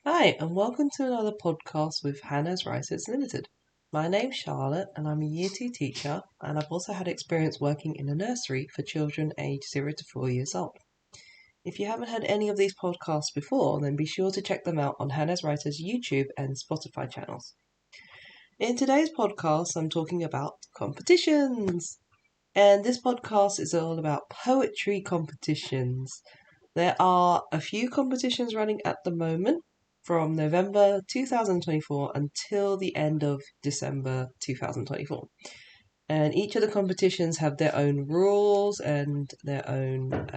Hi, and welcome to another podcast with Hanaz Writers Limited. My name's Charlotte, and I'm a Year 2 teacher, and I've also had experience working in a nursery for children aged 0 to 4 years old. If you haven't heard any of these podcasts before, then be sure to check them out on Hanaz Writers' YouTube and Spotify channels. In today's podcast, I'm talking about competitions. And this podcast is all about poetry competitions. There are a few competitions running at the moment from November 2024 until the end of December 2024. And each of the competitions have their own rules and their own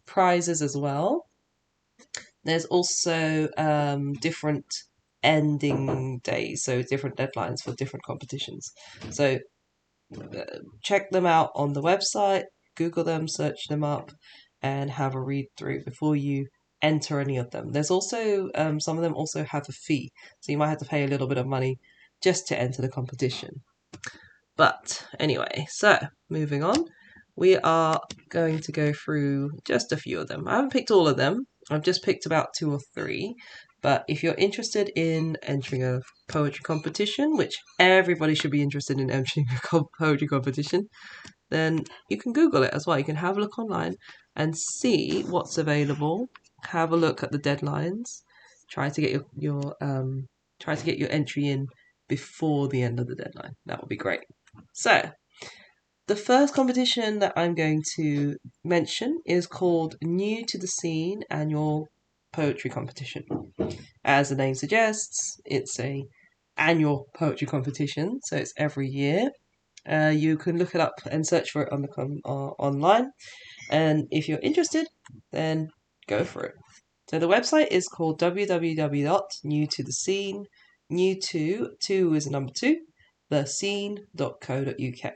prizes as well. There's also different ending days, so different deadlines for different competitions. So check them out on the website, Google them, search them up, and have a read through before you enter any of them. There's also some of them also have a fee, so you might have to pay a little bit of money just to enter the competition. But anyway, so moving on, we are going to go through just a few of them. I haven't picked all of them. I've just picked about 2 or 3. But if you're interested in entering a poetry competition, which everybody should be interested in entering a poetry competition, then you can Google it as well. You can have a look online and see what's available. Have a look at the deadlines. Try to get your entry in before the end of the deadline. That would be great. So, the first competition that I'm going to mention is called New to the Scene Annual Poetry Competition. As the name suggests, it's a annual poetry competition, so it's every year. You can look it up and search for it on online, and if you're interested, then go for it. So the website is called www.newtothescene, two is a number 2, thescene.co.uk.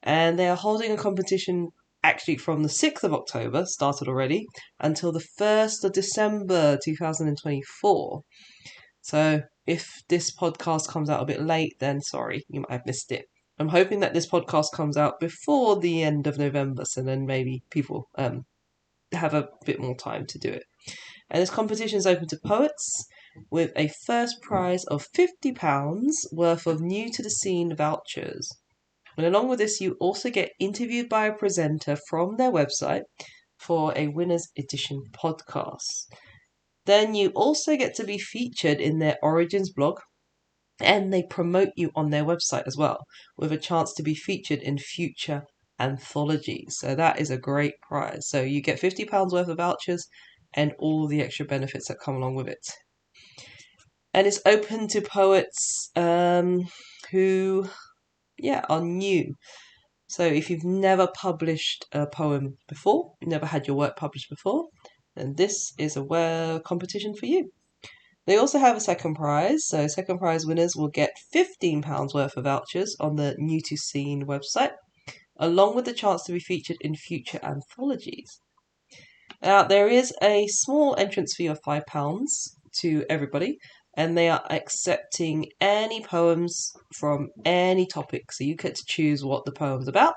And they are holding a competition actually from the 6th of October, started already, until the 1st of December 2024. So if this podcast comes out a bit late, then sorry, you might have missed it. I'm hoping that this podcast comes out before the end of November, so then maybe people have a bit more time to do it. And this competition is open to poets with a first prize of £50 worth of new to the scene vouchers. And along with this, you also get interviewed by a presenter from their website for a winner's edition podcast. Then you also get to be featured in their Origins blog, and they promote you on their website as well, with a chance to be featured in future anthologies. So that is a great prize. So you get £50 worth of vouchers and all the extra benefits that come along with it. And it's open to poets who are new. So if you've never published a poem before, never had your work published before, then this is a competition for you. They also have a second prize, so second prize winners will get £15 worth of vouchers on the New to Scene website, along with the chance to be featured in future anthologies. Now, there is a small entrance fee of £5 to everybody, and they are accepting any poems from any topic, so you get to choose what the poem's about.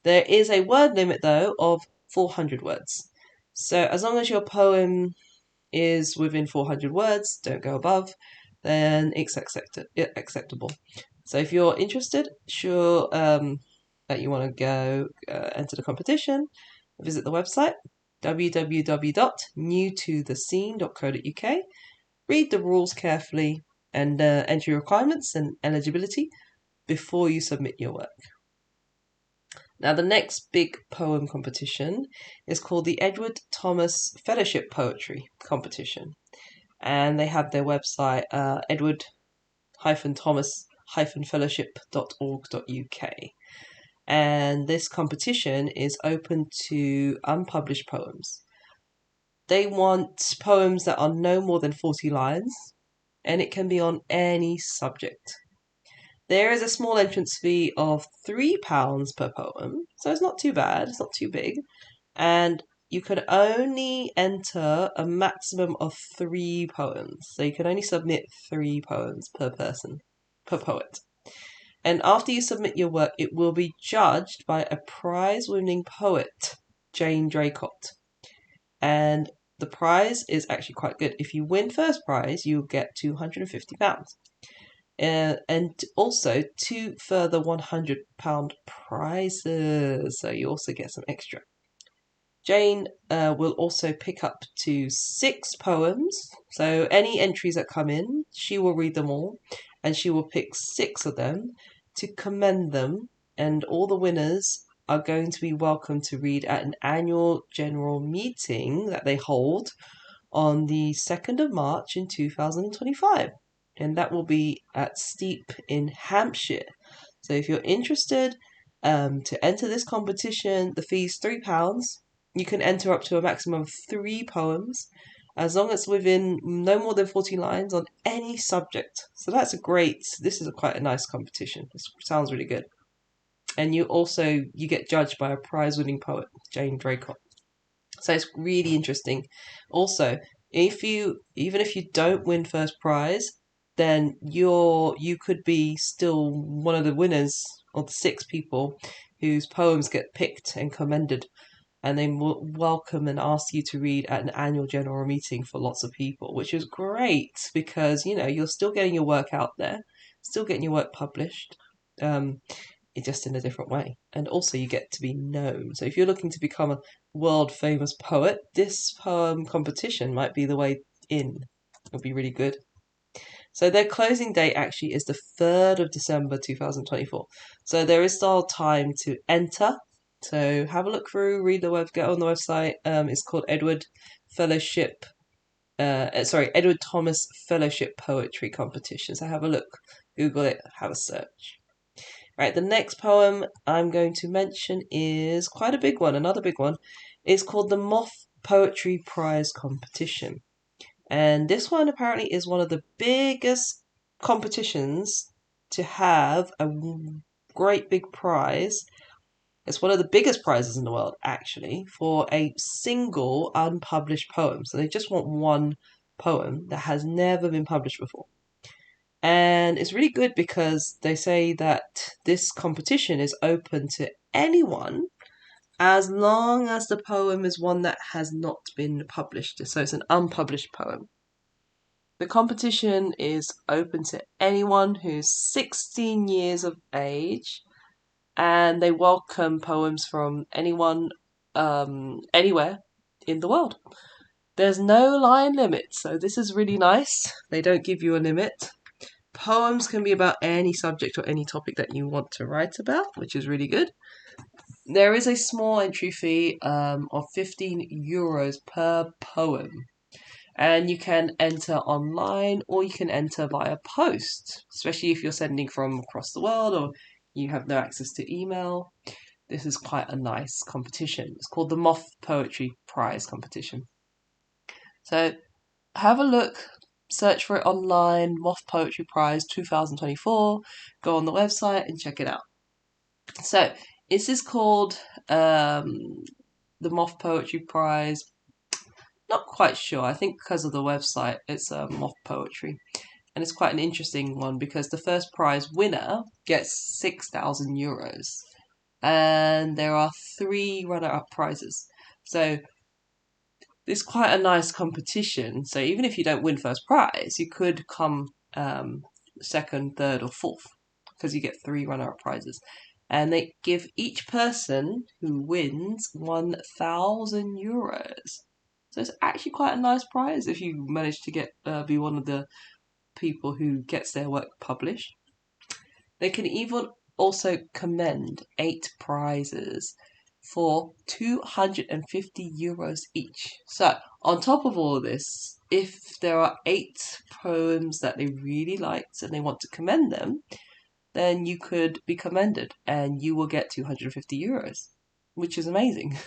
There is a word limit, though, of 400 words. So as long as your poem is within 400 words, don't go above, then it's acceptable. So if you're interested, sure that you want to go enter the competition, visit the website www.newtothescene.co.uk. Read the rules carefully and enter your requirements and eligibility before you submit your work. Now, the next big poem competition is called the Edward Thomas Fellowship Poetry Competition. And they have their website, edward-thomas-fellowship.org.uk. And this competition is open to unpublished poems. They want poems that are no more than 40 lines, and it can be on any subject. There is a small entrance fee of £3 per poem, so it's not too bad, it's not too big, and you can only enter a maximum of 3 poems, so you can only submit 3 poems per person, per poet. And after you submit your work, it will be judged by a prize-winning poet, Jane Draycott. And the prize is actually quite good. If you win first prize, you'll get £250. And also 2 further £100 prizes. So you also get some extra. Jane will also pick up to 6 poems. So any entries that come in, she will read them all. And she will pick 6 of them to commend them. And all the winners are going to be welcome to read at an annual general meeting that they hold on the 2nd of March in 2025. And that will be at Steep in Hampshire. So if you're interested to enter this competition, the fee is £3. You can enter up to a maximum of 3 poems, as long as it's within no more than 40 lines on any subject. So this is quite a nice competition. This sounds really good. And you get judged by a prize-winning poet, Jane Draycott. So it's really interesting. Also, even if you don't win first prize, then you could be still one of the winners of the 6 people whose poems get picked and commended, and they will welcome and ask you to read at an annual general meeting for lots of people, which is great because you're still getting your work out there, still getting your work published. It's just in a different way. And also you get to be known. So if you're looking to become a world famous poet, this poem competition might be the way in. It'll be really good. So their closing date actually is the 3rd of December 2024. So there is still time to enter. So have a look through, get on the website. It's called Edward Thomas Fellowship Poetry Competition. So have a look, Google it, have a search. Right, the next poem I'm going to mention is quite a big one, another big one. It's called the Moth Poetry Prize Competition. And this one apparently is one of the biggest competitions to have a great big prize. It's one of the biggest prizes in the world, actually, for a single unpublished poem. So they just want one poem that has never been published before. And it's really good because they say that this competition is open to anyone as long as the poem is one that has not been published. So it's an unpublished poem. The competition is open to anyone who's 16 years of age, and they welcome poems from anyone, anywhere in the world. There's no line limit, so this is really nice. They don't give you a limit. Poems can be about any subject or any topic that you want to write about, which is really good. There is a small entry fee of €15 per poem. And you can enter online or you can enter via post, especially if you're sending from across the world or you have no access to email. This is quite a nice competition. It's called the Moth Poetry Prize Competition. So have a look. Search for it online, Moth Poetry Prize 2024. Go on the website and check it out. So, is this called the Moth Poetry Prize? Not quite sure. I think because of the website, it's Moth Poetry. And it's quite an interesting one because the first prize winner gets €6,000. And there are 3 runner-up prizes. So it's quite a nice competition. So even if you don't win first prize, you could come 2nd, 3rd, or 4th because you get 3 runner-up prizes. And they give each person who wins €1,000. So it's actually quite a nice prize if you manage to be one of the people who gets their work published. They can even also commend 8 prizes for €250 each. So, on top of all of this, if there are 8 poems that they really liked and they want to commend them, then you could be commended and you will get €250, which is amazing.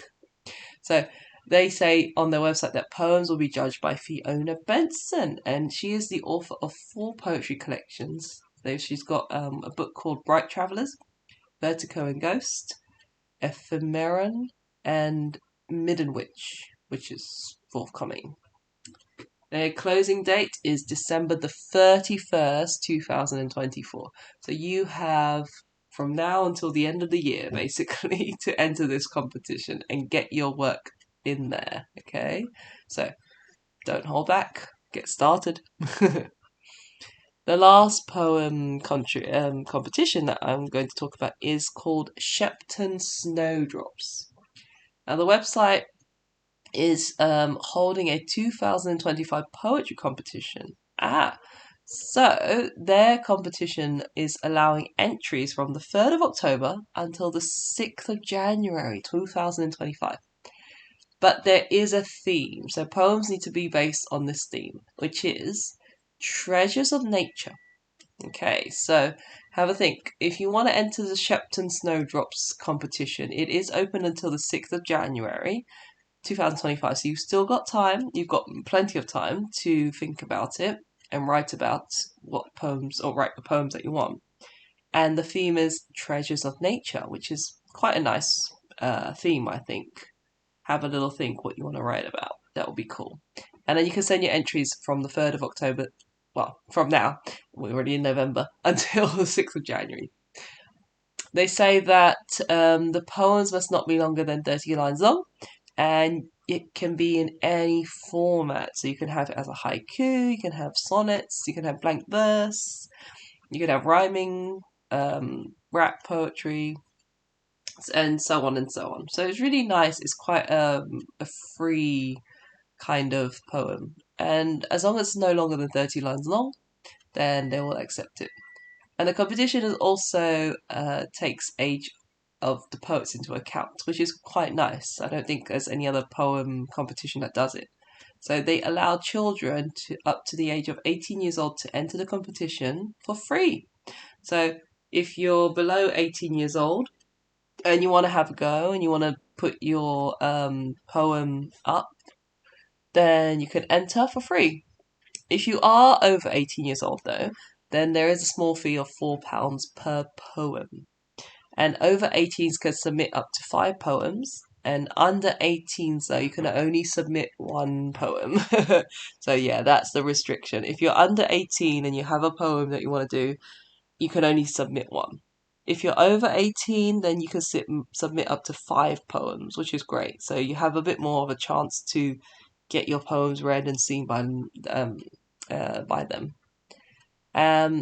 So, they say on their website that poems will be judged by Fiona Benson, and she is the author of 4 poetry collections. So she's got a book called Bright Travellers, Vertigo and Ghost, Ephemeron, and Middenwich, which is forthcoming. Their closing date is December the 31st, 2024. So you have from now until the end of the year, basically, to enter this competition and get your work in there, okay? So don't hold back. Get started. The last poem competition that I'm going to talk about is called Shepton Snowdrops. Now, the website is holding a 2025 poetry competition. So their competition is allowing entries from the 3rd of October until the 6th of January 2025. But there is a theme, so poems need to be based on this theme, which is treasures of nature. Okay, so have a think. If you want to enter the Shepton Snowdrops competition, it is open until the 6th of January 2025. So you've still got time. You've got plenty of time to think about it and write about what poems, or write the poems that you want. And the theme is treasures of nature, which is quite a nice theme, I think. Have a little think what you want to write about. That would be cool. And then you can send your entries from the 3rd of October, well, from now, we're already in November, until the 6th of January. They say that the poems must not be longer than 30 lines long, and it can be in any format. So you can have it as a haiku, you can have sonnets, you can have blank verse, you can have rhyming, rap poetry, and so on and so on. So it's really nice. It's quite a free kind of poem. And as long as it's no longer than 30 lines long, then they will accept it. And the competition is also takes age of the poets into account, which is quite nice. I don't think there's any other poem competition that does it. So they allow children up to the age of 18 years old to enter the competition for free. So if you're below 18 years old and you want to have a go and you want to put your poem up, then you can enter for free. If you are over 18 years old, though, then there is a small fee of £4 per poem. And over 18s can submit up to 5 poems. And under 18s, though, you can only submit 1 poem. So yeah, that's the restriction. If you're under 18 and you have a poem that you want to do, you can only submit 1. If you're over 18, then you can submit up to 5 poems, which is great. So you have a bit more of a chance to get your poems read and seen by them.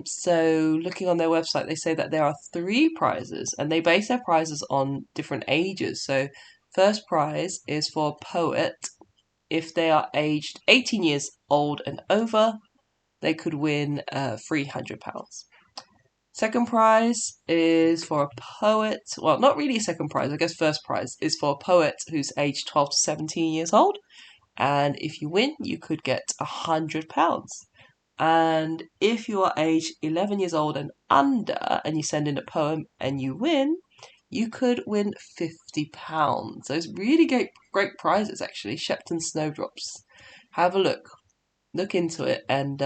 So looking on their website, they say that there are 3 prizes, and they base their prizes on different ages. So first prize is for a poet. If they are aged 18 years old and over, they could win £300. Second prize is for a poet. Well, not really a second prize. I guess first prize is for a poet who's aged 12 to 17 years old. And if you win, you could get £100. And if you are aged 11 years old and under, and you send in a poem and you win, you could win £50. So it's really great prizes, actually. Shepton Snowdrops. Have a look. Look into it. And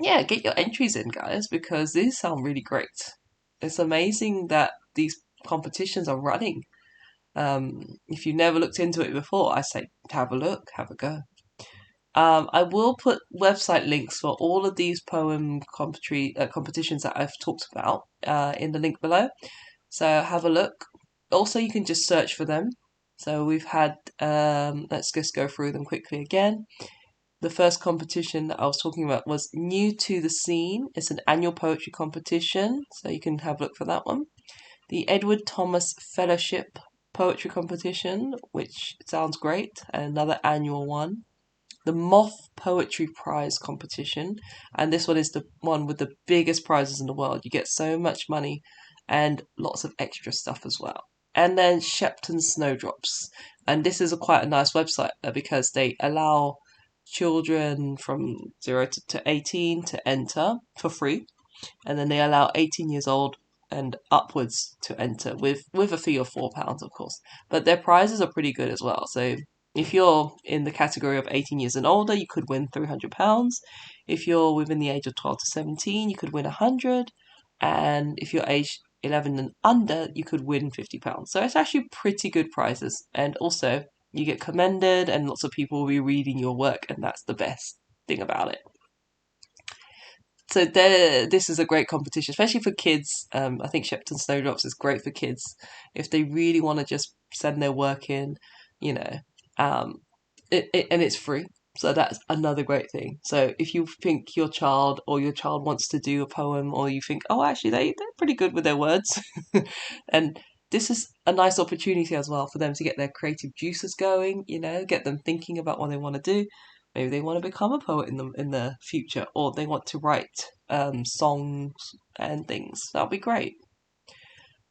get your entries in, guys, because these sound really great. It's amazing that these competitions are running. If you've never looked into it before, I say have a look, have a go. I will put website links for all of these poem competitions that I've talked about in the link below. So have a look. Also, you can just search for them. So we've had, let's just go through them quickly again. The first competition that I was talking about was New to the Scene. It's an annual poetry competition, so you can have a look for that one. The Edward Thomas Fellowship Poetry Competition, which sounds great, another annual one. The Moth Poetry Prize Competition, and this one is the one with the biggest prizes in the world. You get so much money and lots of extra stuff as well. And then Shepton Snowdrops, and this is quite a nice website because they allow children from 0 to 18 to enter for free, and then they allow 18 years old and upwards to enter with a fee of £4, of course. But their prizes are pretty good as well. So if you're in the category of 18 years and older, you could win £300. If you're within the age of 12 to 17, you could win £100. And if you're aged 11 and under, you could win £50. So it's actually pretty good prizes. And also, you get commended and lots of people will be reading your work, and that's the best thing about it. So this is a great competition, especially for kids. I think Shepton Snowdrops is great for kids if they really want to just send their work in, and it's free. So that's another great thing. So if you think your child wants to do a poem, or you think, oh, actually they're pretty good with their words, and this is a nice opportunity as well for them to get their creative juices going, get them thinking about what they want to do. Maybe they want to become a poet in the future, or they want to write songs and things. That'll be great.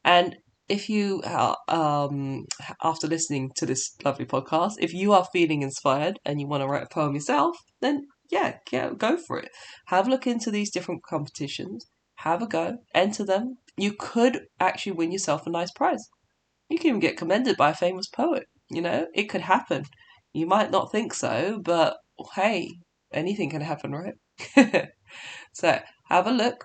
And if you, after listening to this lovely podcast, if you are feeling inspired and you want to write a poem yourself, then yeah, go for it. Have a look into these different competitions. Have a go. Enter them. You could actually win yourself a nice prize. You can even get commended by a famous poet. It could happen. You might not think so, but hey, anything can happen, right? So have a look.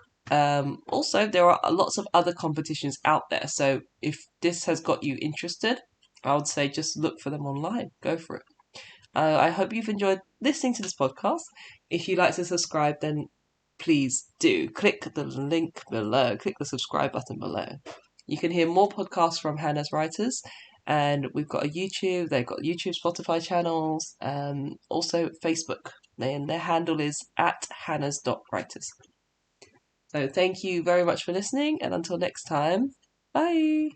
Also, there are lots of other competitions out there. So if this has got you interested, I would say just look for them online. Go for it. I hope you've enjoyed listening to this podcast. If you'd like to subscribe, then please do. Click the link below. Click the subscribe button below. You can hear more podcasts from Hanaz Writers. And we've got a YouTube. They've got YouTube, Spotify channels, also Facebook. And their handle is @hanaz.writers. So thank you very much for listening, and until next time, bye.